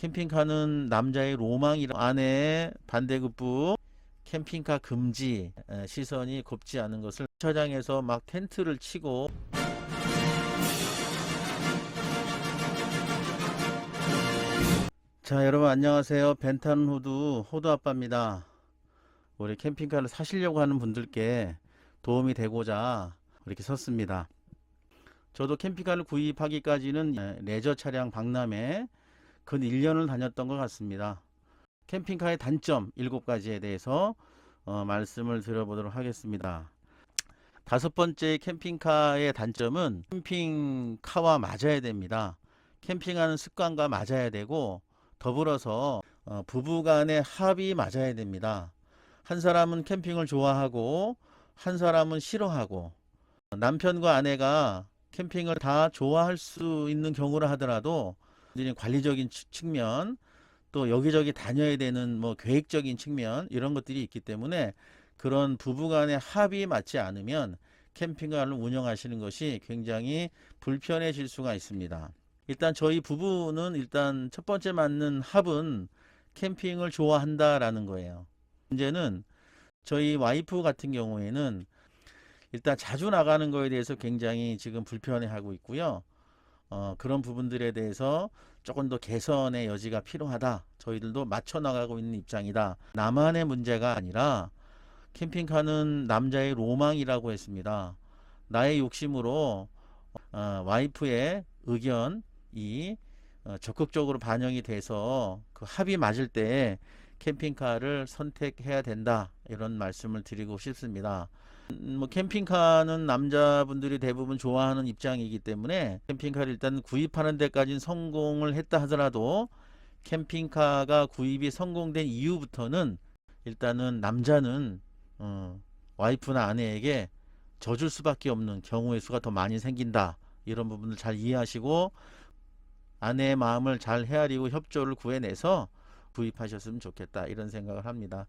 캠핑카는 남자의 로망이라 아내의 반대급부 캠핑카 금지 시선이 곱지 않은 것을 주차장에서 막 텐트를 치고 자 여러분 안녕하세요. 벤타는 호두 아빠입니다. 우리 캠핑카를 사시려고 하는 분들께 도움이 되고자 이렇게 섰습니다. 저도 캠핑카를 구입하기까지는 레저 차량 박람회 근 1년을 다녔던 것 같습니다. 캠핑카의 단점 7가지에 대해서 말씀을 드려보도록 하겠습니다. 5번째 캠핑카의 단점은 캠핑카와 맞아야 됩니다. 캠핑하는 습관과 맞아야 되고 더불어서 부부간의 합이 맞아야 됩니다. 한 사람은 캠핑을 좋아하고 한 사람은 싫어하고 남편과 아내가 캠핑을 다 좋아할 수 있는 경우라 하더라도 관리적인 측면 또 여기저기 다녀야 되는 계획적인 측면 이런 것들이 있기 때문에 그런 부부간의 합이 맞지 않으면 캠핑카를 운영하시는 것이 굉장히 불편해질 수가 있습니다. 일단 저희 부부는 일단 첫 번째 맞는 합은 캠핑을 좋아한다라는 거예요. 문제는 저희 와이프 같은 경우에는 일단 자주 나가는 거에 대해서 굉장히 지금 불편해하고 있고요. 그런 부분들에 대해서 조금 더 개선의 여지가 필요하다. 저희들도 맞춰 나가고 있는 입장이다. 나만의 문제가 아니라 캠핑카는 남자의 로망이라고 했습니다. 나의 욕심으로 와이프의 의견이 적극적으로 반영이 돼서 그 합이 맞을 때 캠핑카를 선택해야 된다. 이런 말씀을 드리고 싶습니다. 캠핑카는 남자분들이 대부분 좋아하는 입장이기 때문에 캠핑카를 일단 구입하는 데까지는 성공을 했다 하더라도 캠핑카가 구입이 성공된 이후부터는 일단은 남자는 와이프나 아내에게 져줄 수밖에 없는 경우의 수가 더 많이 생긴다. 이런 부분을 잘 이해하시고 아내의 마음을 잘 헤아리고 협조를 구해내서 구입하셨으면 좋겠다. 이런 생각을 합니다.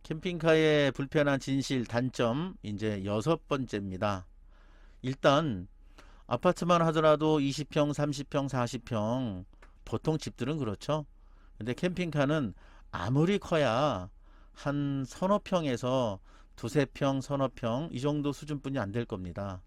캠핑카의 불편한 진실 단점 이제 6번째입니다. 일단 아파트만 하더라도 20평, 30평, 40평 보통 집들은 그렇죠. 근데 캠핑카는 아무리 커야 한 서너 평에서 두세 평, 서너 평 이 정도 수준뿐이 안 될 겁니다.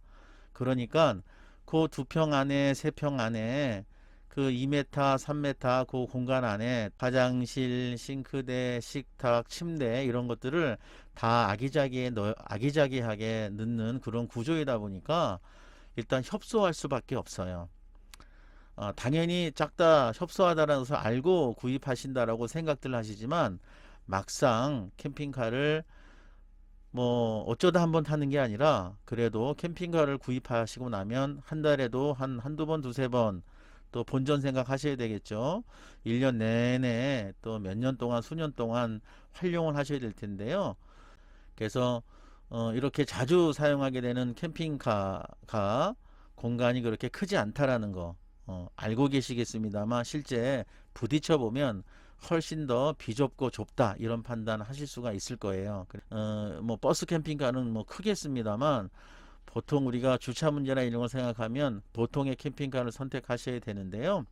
그러니까 그 2평 안에, 3평 안에 그 2m, 3m 그 공간 안에 화장실, 싱크대, 식탁, 침대 이런 것들을 다 아기자기하게 넣는 그런 구조이다 보니까 일단 협소할 수밖에 없어요. 당연히 작다, 협소하다라는 것을 알고 구입하신다라고 생각들 하시지만 막상 캠핑카를 어쩌다 한번 타는 게 아니라 그래도 캠핑카를 구입하시고 나면 한 달에도 한두 번, 두세 번 또 본전 생각하셔야 되겠죠. 1년 내내 또 몇 년 동안 수년 동안 활용을 하셔야 될 텐데요. 그래서 이렇게 자주 사용하게 되는 캠핑카가 공간이 그렇게 크지 않다라는 거 알고 계시겠습니다만 실제 부딪혀 보면 훨씬 더 비좁고 좁다 이런 판단 하실 수가 있을 거예요. 버스 캠핑카는 크겠습니다만 보통 우리가 주차 문제나 이런 걸 생각하면 보통의 캠핑카를 선택하셔야 되는데요.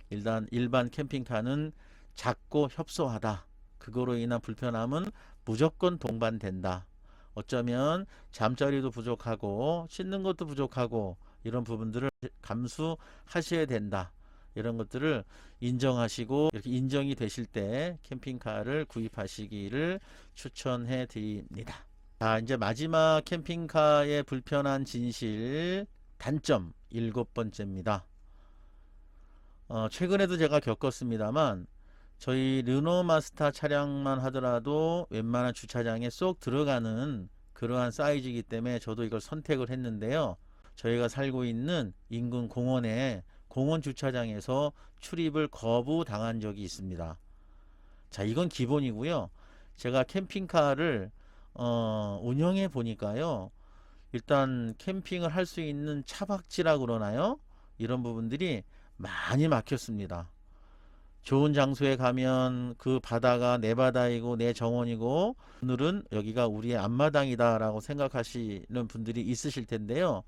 일반 캠핑카는 작고 협소하다. 그거로 인한 불편함은 무조건 동반된다. 어쩌면 잠자리도 부족하고 씻는 것도 부족하고 이런 부분들을 감수하셔야 된다. 이런 것들을 인정하시고 이렇게 인정이 되실 때 캠핑카를 구입하시기를 추천해 드립니다. 자, 이제 마지막 캠핑카의 불편한 진실 단점 7번째입니다. 최근에도 제가 겪었습니다만 저희 르노마스터 차량만 하더라도 웬만한 주차장에 쏙 들어가는 그러한 사이즈이기 때문에 저도 이걸 선택을 했는데요. 저희가 살고 있는 인근 공원 주차장에서 출입을 거부당한 적이 있습니다. 자, 이건 기본이고요. 제가 캠핑카를 운영해 보니까요. 일단 캠핑을 할 수 있는 차박지라고 그러나요? 이런 부분들이 많이 막혔습니다. 좋은 장소에 가면 그 바다가 내 바다이고 내 정원이고 오늘은 여기가 우리의 앞마당이다 라고 생각하시는 분들이 있으실 텐데요.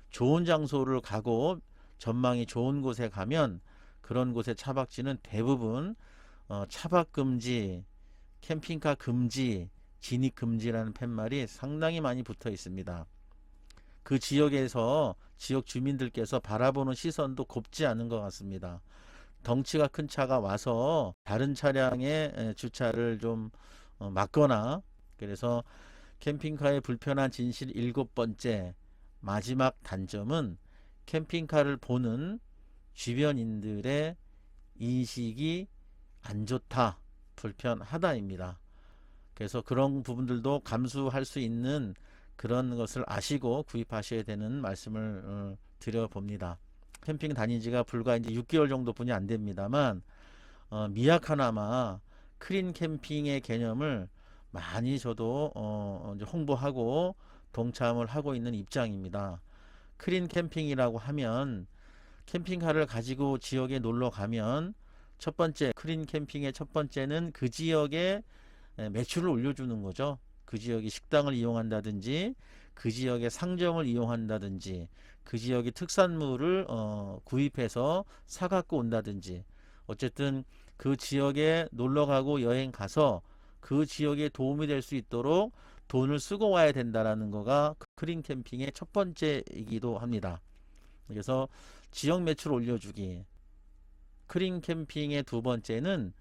좋은 장소를 가고 전망이 좋은 곳에 가면 그런 곳의 차박지는 대부분 차박 금지, 캠핑카 금지, 진입 금지라는 팻말이 상당히 많이 붙어 있습니다. 그 지역에서 지역 주민들께서 바라보는 시선도 곱지 않은 것 같습니다. 덩치가 큰 차가 와서 다른 차량의 주차를 좀 막거나, 그래서 캠핑카의 불편한 진실 7번째 마지막 단점은 캠핑카를 보는 주변인들의 인식이 안 좋다, 불편하다입니다. 그래서 그런 부분들도 감수할 수 있는 그런 것을 아시고 구입하셔야 되는 말씀을 드려봅니다. 캠핑 다닌 지가 불과 이제 6개월 정도뿐이 안 됩니다만 미약하나마 크린 캠핑의 개념을 많이 저도 이제 홍보하고 동참을 하고 있는 입장입니다. 크린 캠핑이라고 하면 캠핑카를 가지고 지역에 놀러 가면 첫 번째, 크린 캠핑의 첫 번째는 그 지역에 매출을 올려주는 거죠. 그 지역의 식당을 이용한다든지 그 지역의 상점을 이용한다든지 그 지역의 특산물을 구입해서 사갖고 온다든지, 어쨌든 그 지역에 놀러가고 여행 가서 그 지역에 도움이 될 수 있도록 돈을 쓰고 와야 된다라는 거가 크린 캠핑의 첫 번째이기도 합니다. 그래서 지역 매출 올려주기. 크린 캠핑의 두 번째는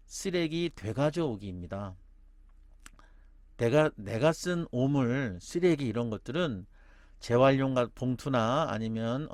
쓰레기 되가져오기입니다. 내가 쓴 오물, 쓰레기 이런 것들은 재활용 봉투나 아니면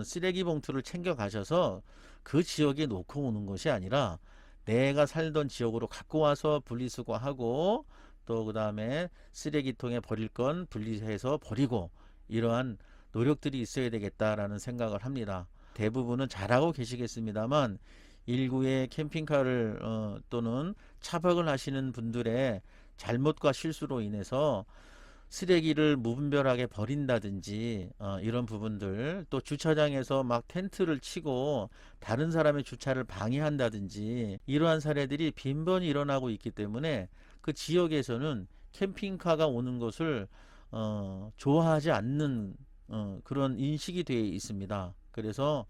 쓰레기 봉투를 챙겨 가셔서 그 지역에 놓고 오는 것이 아니라 내가 살던 지역으로 갖고 와서 분리수거하고, 또 그 다음에 쓰레기통에 버릴 건 분리해서 버리고, 이러한 노력들이 있어야 되겠다라는 생각을 합니다. 대부분은 잘하고 계시겠습니다만 일구의 캠핑카를 또는 차박을 하시는 분들의 잘못과 실수로 인해서 쓰레기를 무분별하게 버린다든지 이런 부분들, 또 주차장에서 막 텐트를 치고 다른 사람의 주차를 방해한다든지 이러한 사례들이 빈번히 일어나고 있기 때문에 그 지역에서는 캠핑카가 오는 것을 좋아하지 않는 그런 인식이 되어 있습니다. 그래서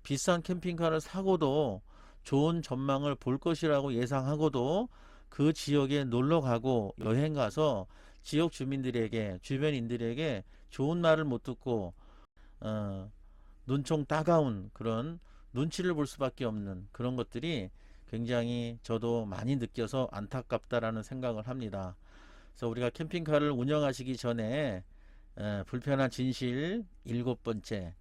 비싼 캠핑카를 사고도 좋은 전망을 볼 것이라고 예상하고도 그 지역에 놀러 가고 여행 가서 지역 주민들에게, 주변인들에게 좋은 말을 못 듣고 눈총 따가운 그런 눈치를 볼 수밖에 없는 그런 것들이 굉장히 저도 많이 느껴서 안타깝다라는 생각을 합니다. 그래서 우리가 캠핑카를 운영하시기 전에 불편한 진실 7번째,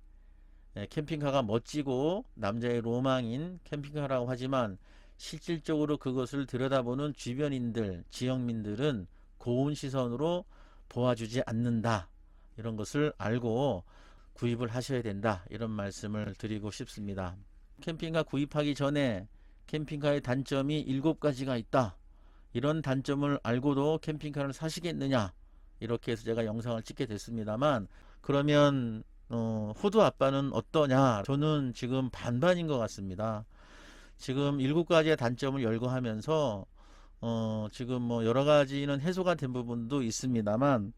캠핑카가 멋지고 남자의 로망인 캠핑카라고 하지만 실질적으로 그것을 들여다보는 주변인들, 지역민들은 고운 시선으로 보아주지 않는다. 이런 것을 알고 구입을 하셔야 된다. 이런 말씀을 드리고 싶습니다. 캠핑카 구입하기 전에 캠핑카의 단점이 7가지가 있다. 이런 단점을 알고도 캠핑카를 사시겠느냐. 이렇게 해서 제가 영상을 찍게 됐습니다만, 그러면 호두 아빠는 어떠냐? 저는 지금 반반인 것 같습니다. 지금 7가지의 단점을 열거하면서 지금 뭐 여러 가지는 해소가 된 부분도 있습니다만,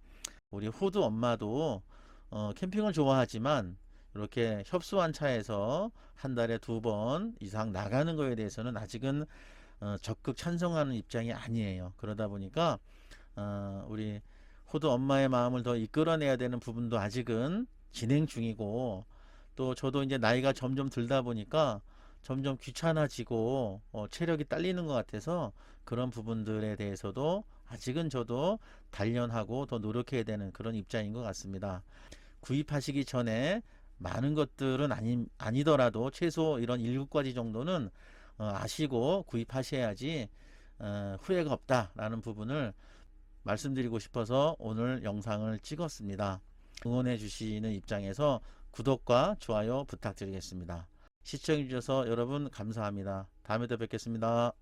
우리 호두 엄마도 캠핑을 좋아하지만 이렇게 협소한 차에서 한 달에 2번 이상 나가는 거에 대해서는 아직은 적극 찬성하는 입장이 아니에요. 그러다 보니까 우리 호두 엄마의 마음을 더 이끌어내야 되는 부분도 아직은 진행 중이고, 또 저도 이제 나이가 점점 들다 보니까 점점 귀찮아지고 체력이 딸리는 것 같아서 그런 부분들에 대해서도 아직은 저도 단련하고 더 노력해야 되는 그런 입장인 것 같습니다. 구입하시기 전에 많은 것들은 아니더라도 최소 이런 7가지 정도는 아시고 구입하셔야지 후회가 없다라는 부분을 말씀드리고 싶어서 오늘 영상을 찍었습니다. 응원해 주시는 입장에서 구독과 좋아요 부탁드리겠습니다. 시청해 주셔서 여러분 감사합니다. 다음에 또 뵙겠습니다.